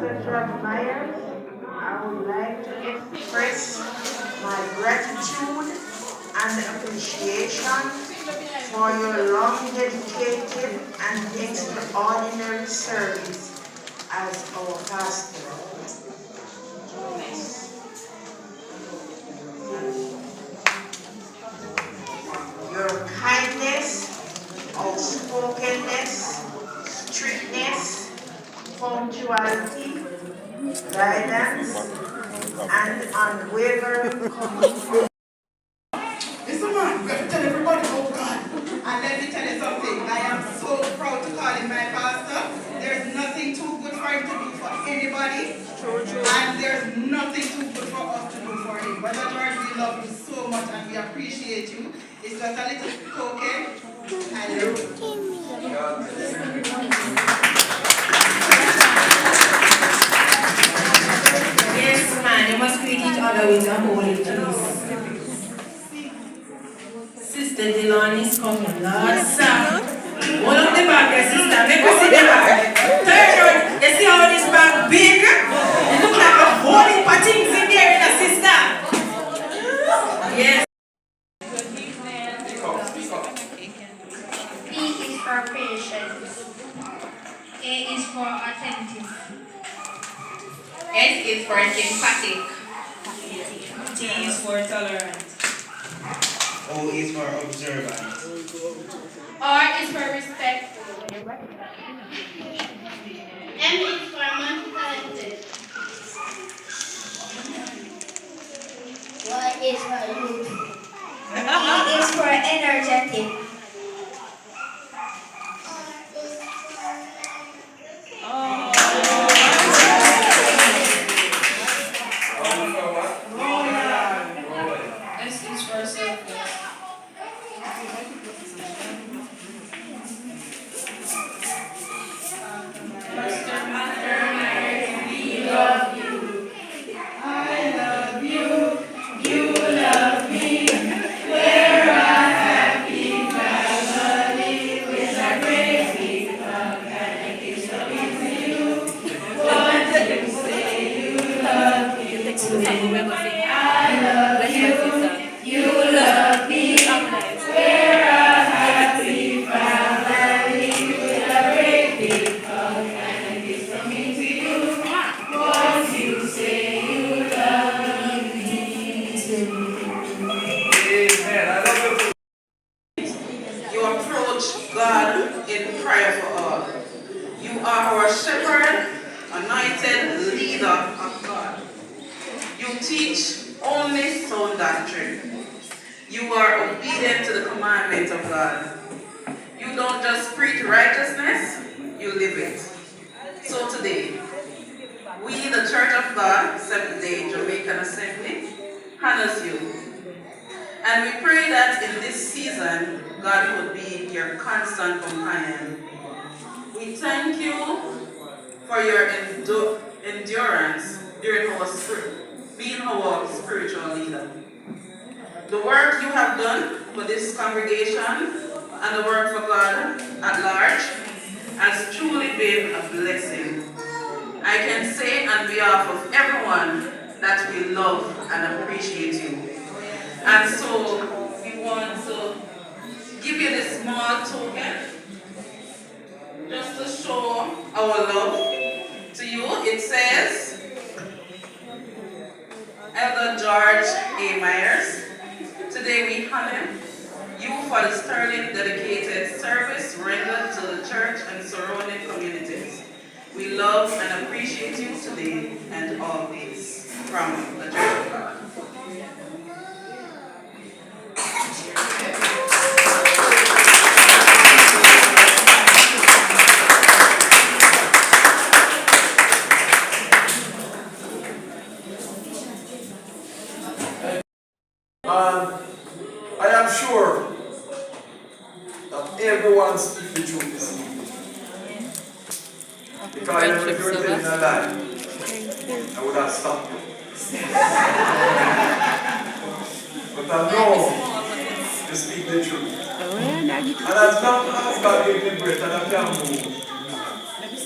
Pastor John Myers, I would like to express my gratitude and appreciation for your long, dedicated, and extraordinary service as our pastor. Your kindness, outspokenness, strictness, punctuality, guidance, and unwavering commitment. Listen, man, we have to tell everybody about God. And let me tell you something. I am so proud to call him my pastor. There's nothing too good for him to do for anybody. And there's nothing too good for us to do for him. Brother George, we love you so much and we appreciate you. It's just a little token. I love you. Yes, man, you must greet each other with a holy kiss. Sister Dillon is coming, Lord, sir. One of the back, sister, make us see the back. Turn around, you see how this bag big? It look like a whole heap of things in there, sister. Yes. P is for patience. A is for attentive. S is for sympathetic. T is for tolerant. O is for observant. R is for respectful. M is for multi-talented. Y is for youth. E is for energetic. S is for selfless. You approach God in prayer for all. You are our shepherd, anointed leader of God. You teach only sound doctrine. You are obedient to the commandments of God. You don't just preach righteousness, you live it. So today, we, the Church of God, Seventh-day Jamaican Assembly, honors you. And we pray that in this season, God would be your constant companion. We thank you for your endurance during being our spiritual leader. The work you have done for this congregation and the work for God at large has truly been a blessing. I can say on behalf of everyone that we love and appreciate you. And so we want to give you this small token just to show our love to you. It says, Elder George A. Myers, today we honor you for the sterling dedicated service rendered to the church and surrounding communities. We love and appreciate you today and always. From the Church of God. I am sure that everyone speaks the truth this evening. Because if you were telling a lie, I would have stopped you. But I know you speak the truth. And as long as God gave me breath and I can move,